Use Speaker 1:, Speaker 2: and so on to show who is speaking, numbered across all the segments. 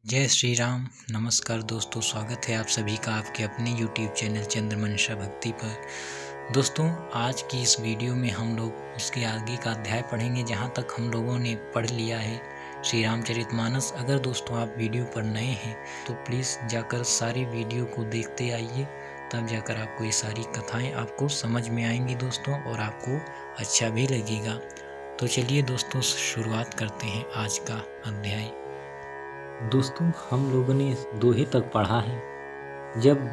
Speaker 1: जय श्री राम। नमस्कार दोस्तों, स्वागत है आप सभी का आपके अपने YouTube चैनल चंद्रमंशा भक्ति पर। दोस्तों, आज की इस वीडियो में हम लोग उसके आगे का अध्याय पढ़ेंगे जहाँ तक हम लोगों ने पढ़ लिया है श्री रामचरितमानस। अगर दोस्तों आप वीडियो पर नए हैं तो प्लीज़ जाकर सारी वीडियो को देखते आइए, तब जाकर आपको ये सारी कथाएँ आपको समझ में आएंगी दोस्तों, और आपको अच्छा भी लगेगा। तो चलिए दोस्तों, शुरुआत करते हैं आज का अध्याय। दोस्तों, हम लोगों ने दोहे तक पढ़ा है जब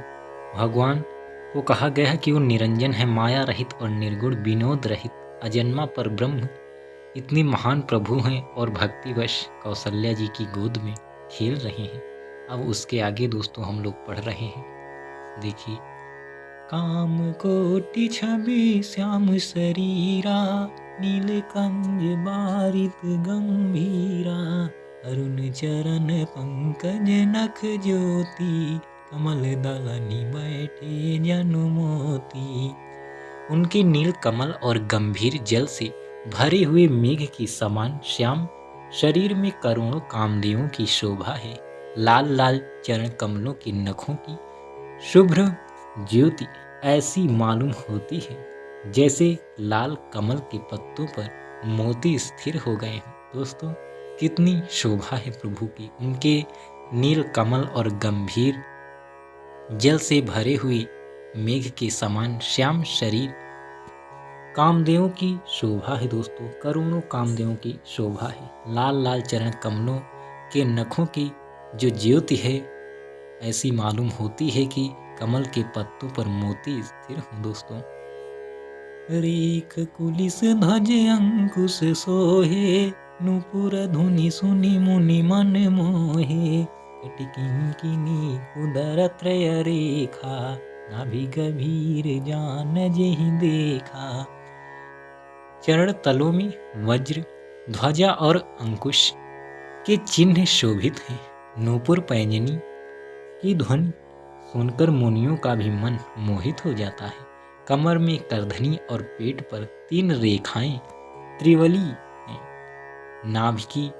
Speaker 1: भगवान को कहा गया है कि वो निरंजन है, माया रहित और निर्गुण, विनोद रहित, अजन्मा पर ब्रह्म, इतने महान प्रभु हैं और भक्तिवश कौशल्या जी की गोद में खेल रहे हैं। अब उसके आगे दोस्तों हम लोग पढ़ रहे हैं, देखिए। काम कोटि छवि श्याम शरीरा, नीलकंज बारित गंभीरा, अरुण चरण पंकज नख ज्योति, कमल दलनि बैठे जनु मोती। उनके नील कमल और गंभीर जल से भरे हुए मेघ की समान श्याम शरीर में करोड़ों कामदेवों की शोभा है। लाल लाल चरण कमलों के नखों की शुभ्र ज्योति ऐसी मालूम होती है जैसे लाल कमल के पत्तों पर मोती स्थिर हो गए हैं। दोस्तों, कितनी शोभा है प्रभु की। उनके नील कमल और गंभीर जल से भरे हुए मेघ के समान श्याम शरीर कामदेवों की शोभा है दोस्तों, करोड़ों कामदेवों की शोभा है। लाल लाल चरण कमलों के नखों की जो ज्योति है ऐसी मालूम होती है कि कमल के पत्तों पर मोती स्थिर हो। दोस्तों, रेख कुलिस ध्वज अंकुश सोहे, नूपुर धुनि सुनि मुनि मन मोहे, कटिकिंकिनी उदर त्रय रेखा, नाभि गभीर जान जेहि देखा। चरण तलों में वज्र, ध्वजा और अंकुश के चिन्ह शोभित हैं। नूपुर पैंजनी की ध्वनि सुनकर मुनियों का भी मन मोहित हो जाता है। कमर में करधनी और पेट पर 3 रेखाएं त्रिवली हैं। नाभि की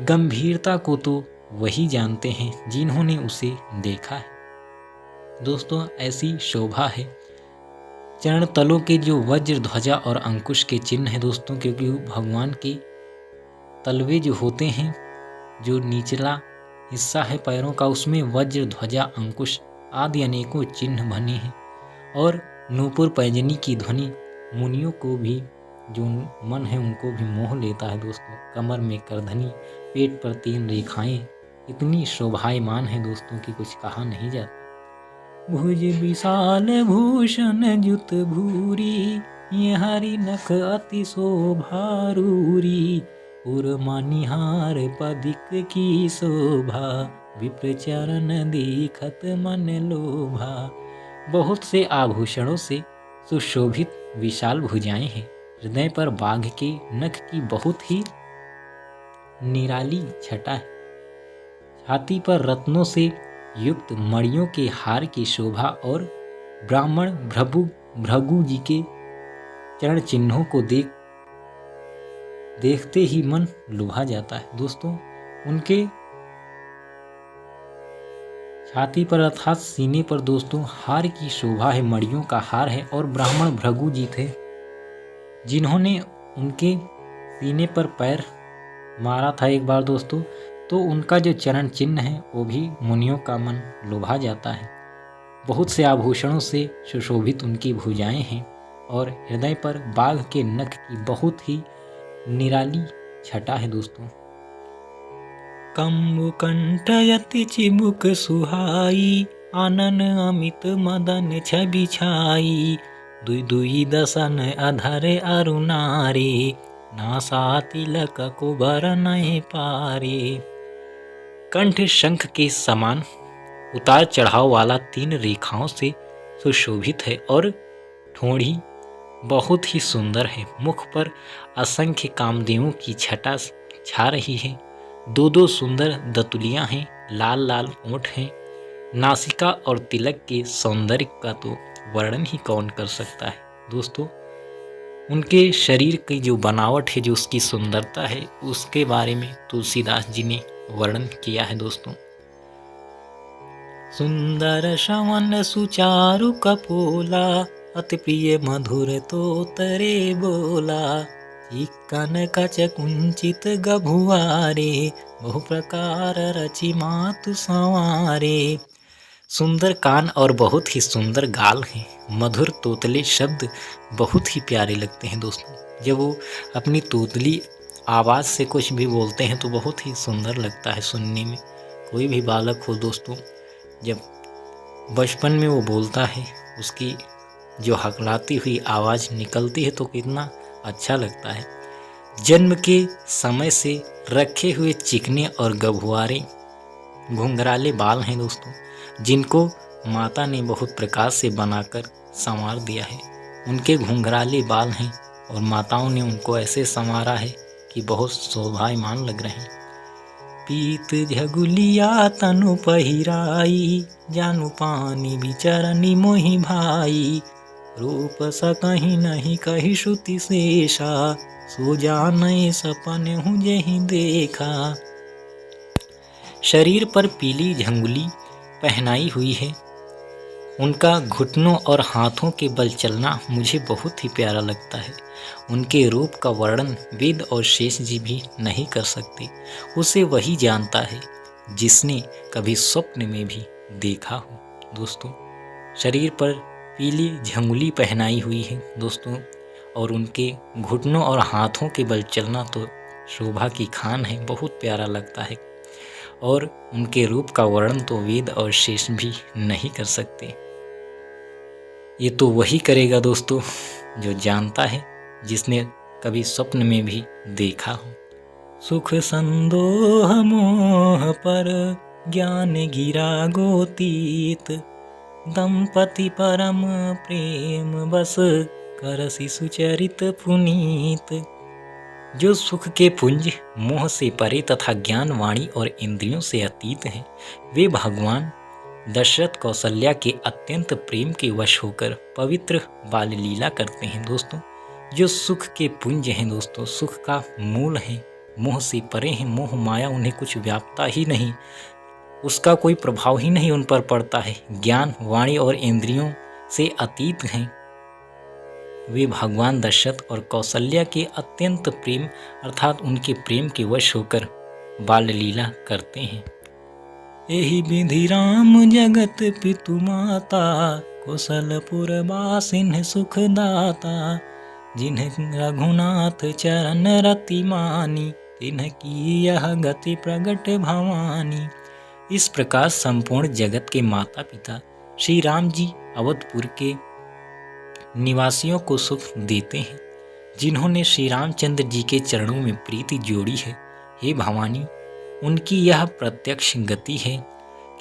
Speaker 1: गंभीरता को तो वही जानते हैं जिन्होंने उसे देखा है। दोस्तों, ऐसी शोभा है चरण तलों के जो वज्र, ध्वजा और अंकुश के चिन्ह है दोस्तों, क्योंकि भगवान के तलवे जो होते हैं, जो निचला हिस्सा है पैरों का, उसमें वज्र, ध्वजा, अंकुश आदि अनेकों चिन्ह बने हैं। और नूपुर पैंजनी की ध्वनि मुनियों को भी, जो मन है उनको भी मोह लेता है दोस्तों। कमर में करधनी, पेट पर 3 रेखाएं इतनी शोभायमान है दोस्तों कि कुछ कहा नहीं जाता। भुज विशाल भूषण जुत भूरी, ये हरि नख अति शोभारूरी, उर्मानिहार पदिक की शोभा, विप्र चरण देखत मन लोभा। बहुत से आभूषणों से सुशोभित विशाल भुजाएं हैं। हृदय पर बाघ के नख की बहुत ही निराली छटा है। छाती पर रत्नों से युक्त मणियों के हार की शोभा और ब्राह्मण भृगु जी के चरण चिन्हों को देखते ही मन लुभा जाता है। दोस्तों, उनके छाती पर अर्थात सीने पर दोस्तों हार की शोभा है, मणियों का हार है। और ब्राह्मण भृगु जी थे जिन्होंने उनके सीने पर पैर मारा था एक बार दोस्तों, तो उनका जो चरण चिन्ह है वो भी मुनियों का मन लुभा जाता है। बहुत से आभूषणों से सुशोभित उनकी भुजाएं हैं और हृदय पर बाघ के नख की बहुत ही निराली छटा है दोस्तों। कंबुकंठ यति चिबुक सुहाई, आनन अमित मदन छवि छाई, दुई दुई दसन अधर अरुणारे, नासा तिलक कुबर नए पारे। कंठ शंख के समान उतार चढ़ाव वाला 3 रेखाओं से सुशोभित है और ठोड़ी बहुत ही सुंदर है। मुख पर असंख्य कामदेवों की छटा छा रही है। 2-2 सुंदर दतुलियां हैं, लाल लाल ओंठ हैं। नासिका और तिलक के सौंदर्य का तो वर्णन ही कौन कर सकता है दोस्तों। उनके शरीर की जो बनावट है, जो उसकी सुंदरता है, उसके बारे में तुलसीदास जी ने वर्णन किया है दोस्तों। सुंदर श्रवण सुचारु कपोला, अति प्रिय मधुर तो तरे बोला। चिक्कन कच कुंचित गभुआरे, बहु प्रकार रचि मातु संवारे। सुंदर कान और बहुत ही सुंदर गाल हैं। मधुर तोतले शब्द बहुत ही प्यारे लगते हैं दोस्तों। जब वो अपनी तोतली आवाज़ से कुछ भी बोलते हैं तो बहुत ही सुंदर लगता है सुनने में। कोई भी बालक हो दोस्तों, जब बचपन में वो बोलता है, उसकी जो हकलाती हुई आवाज़ निकलती है तो कितना अच्छा लगता है। जन्म के समय से रखे हुए चिकने और गभुआरे घुंघराले बाल हैं दोस्तों, जिनको माता ने बहुत प्रकार से बनाकर संवार दिया है। उनके घुंघराले बाल हैं और माताओं ने उनको ऐसे संवारा है कि बहुत शोभायमान लग रहे हैं। पीत झगुलिया तनु पहिराई, जानू पानी बिचरनी मोहि भाई। रूप सकहि नहीं कही श्रुति शेषा, सो जाने सपन हूँ जहि देखा। शरीर पर पीली झंगुली पहनाई हुई है। उनका घुटनों और हाथों के बल चलना मुझे बहुत ही प्यारा लगता है। उनके रूप का वर्णन वेद और शेष जी भी नहीं कर सकते। उसे वही जानता है जिसने कभी स्वप्न में भी देखा हो दोस्तों। शरीर पर पीली झंगुली पहनाई हुई है दोस्तों, और उनके घुटनों और हाथों के बल चलना तो शोभा की खान है, बहुत प्यारा लगता है। और उनके रूप का वर्णन तो वेद और शेष भी नहीं कर सकते। ये तो वही करेगा दोस्तों जो जानता है, जिसने कभी स्वप्न में भी देखा हो। सुख संदोह मोह पर ज्ञान गिरा गोतीत, दंपति परम प्रेम बस करसि सुचरित पुनीत। जो सुख के पुंज मोह से परे तथा ज्ञान वाणी और इंद्रियों से अतीत हैं, वे भगवान दशरथ कौशल्या के अत्यंत प्रेम के वश होकर पवित्र बाल लीला करते हैं दोस्तों। जो सुख के पुंज हैं दोस्तों, सुख का मूल है, मोह से परे हैं। मोह माया उन्हें कुछ व्यापता ही नहीं, उसका कोई प्रभाव ही नहीं उन पर पड़ता है। ज्ञान वाणी और इंद्रियों से अतीत हैं। वे भगवान दशरथ और कौशल्या के अत्यंत प्रेम अर्थात उनके प्रेम के वश होकर बाल लीला करते हैं। एहि विधि राम जगत पितु माता, कौशलपुर बासिन्ह सुख दाता। जिन्ह रघुनाथ चरण रति मानी, तिन्ह की यह गति प्रगट भवानी। इस प्रकार संपूर्ण जगत के माता पिता श्री राम जी अवधपुर के निवासियों को सुख देते हैं, जिन्होंने श्री रामचंद्र जी के चरणों में प्रीति जोड़ी है। हे भवानी, उनकी यह प्रत्यक्ष गति है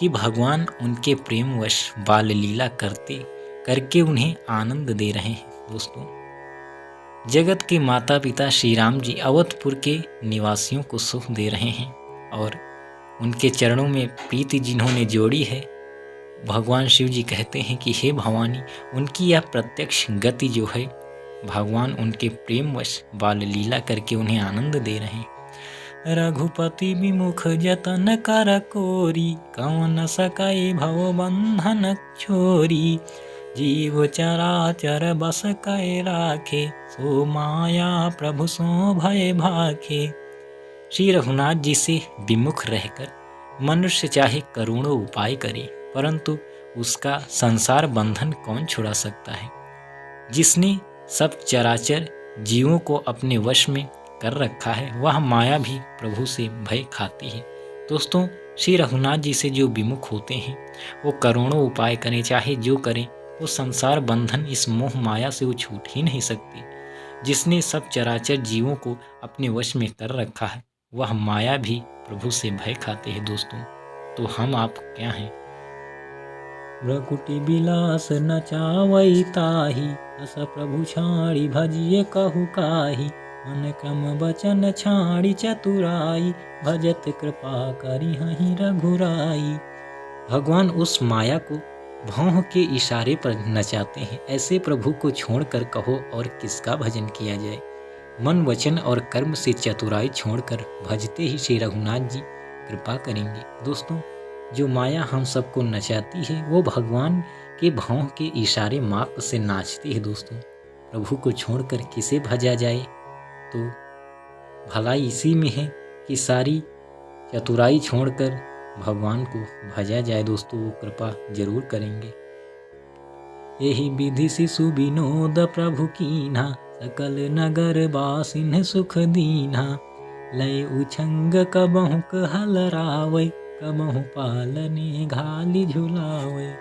Speaker 1: कि भगवान उनके प्रेमवश बाल लीला करके उन्हें आनंद दे रहे हैं दोस्तों। जगत के माता पिता श्री राम जी अवधपुर के निवासियों को सुख दे रहे हैं और उनके चरणों में प्रीति जिन्होंने जोड़ी है, भगवान शिव जी कहते हैं कि हे भवानी, उनकी यह प्रत्यक्ष गति जो है, भगवान उनके प्रेमवश बाल लीला करके उन्हें आनंद दे रहे हैं। रघुपति विमुख जतन कर कोरी, कौन सकै भव बंधन छोरी। जीव चराचर बस कै राखे, सो माया प्रभु सो भय भाखे। श्री रघुनाथ जी से विमुख रहकर मनुष्य चाहे करोड़ों उपाय करे, परंतु उसका संसार बंधन कौन छुड़ा सकता है। जिसने सब चराचर जीवों को अपने वश में कर रखा है, वह माया भी प्रभु से भय खाती है। दोस्तों, श्री रघुनाथ जी से जो विमुख होते हैं, वो करोड़ों उपाय करें, चाहे जो करें, वो संसार बंधन इस मोह माया से वो छूट ही नहीं सकती। जिसने सब चराचर जीवों को अपने वश में कर रखा है, वह माया भी प्रभु से भय खाते हैं दोस्तों। तो हम आप क्या हैं? भ्रकुटि बिलास नचावई ताही, अस प्रभु छाड़ी भजिए कहु काही। मन क्रम बचन छाड़ी चतुराई, भजत कृपा करी हहि रघुराई। भगवान उस माया को भौं के इशारे पर नचाते हैं। ऐसे प्रभु को छोड़कर कहो और किसका भजन किया जाए। मन वचन और कर्म से चतुराई छोड़कर भजते ही श्री रघुनाथ जी कृपा करेंगे। दोस्तों, जो माया हम सबको नचाती है वो भगवान के भावों के इशारे मात्र से नाचती है। दोस्तों, प्रभु को छोड़कर किसे भजा जाए? तो भलाई इसी में है कि सारी चतुराई छोड़कर भगवान को भजा जाए। दोस्तों, वो कृपा जरूर करेंगे। यही विधि शिशु विनोद प्रभु कीन्हा, सकल नगर बासिन सुख दीन्हा। लय उछंग कबहु कहलरावै, कबहु पालने घाली झुलावै।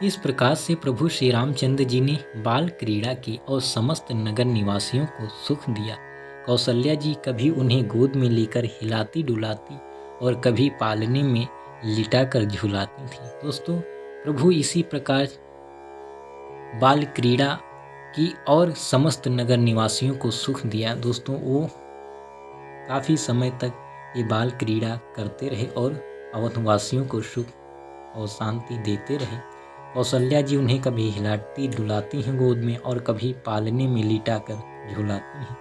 Speaker 1: इस प्रकार से प्रभु श्री रामचंद्र जी ने बाल क्रीड़ा की और समस्त नगर निवासियों को सुख दिया। कौशल्या जी कभी उन्हें गोद में लेकर हिलाती डुलाती और कभी पालने में लिटाकर झुलाती थी। दोस्तों, प्रभु इसी प्रकार बाल क्रीड़ा की और समस्त नगर निवासियों को सुख दिया। दोस्तों, वो काफ़ी समय तक ये बाल क्रीड़ा करते रहे और अवधवासियों को सुख और शांति देते रहे। कौशल्या जी उन्हें कभी हिलाती डुलाती हैं गोद में और कभी पालने में लिटा कर झुलाती हैं।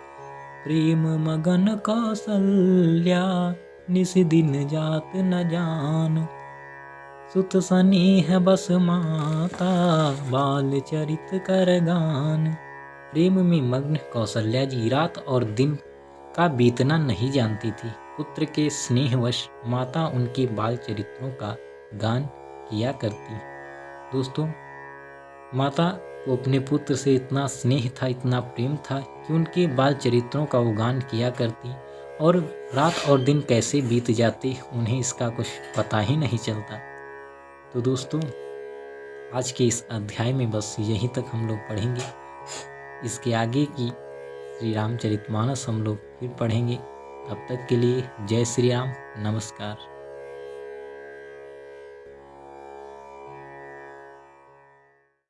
Speaker 1: प्रेम मगन कौशल्या, निस दिन जात न जान। सुत स्नेह बस माता, बाल चरित कर गान। प्रेम में मग्न कौशल्या जी रात और दिन का बीतना नहीं जानती थी। पुत्र के स्नेहवश माता उनके बाल चरित्रों का गान किया करती। दोस्तों, माता को अपने पुत्र से इतना स्नेह था, इतना प्रेम था कि उनके बाल चरित्रों का वो गान किया करती और रात और दिन कैसे बीत जाते उन्हें इसका कुछ पता ही नहीं चलता। तो दोस्तों, आज के इस अध्याय में बस यहीं तक हम लोग पढ़ेंगे। इसके आगे की श्री रामचरितमानस हम लोग फिर पढ़ेंगे। तब तक के लिए जय श्री राम, नमस्कार।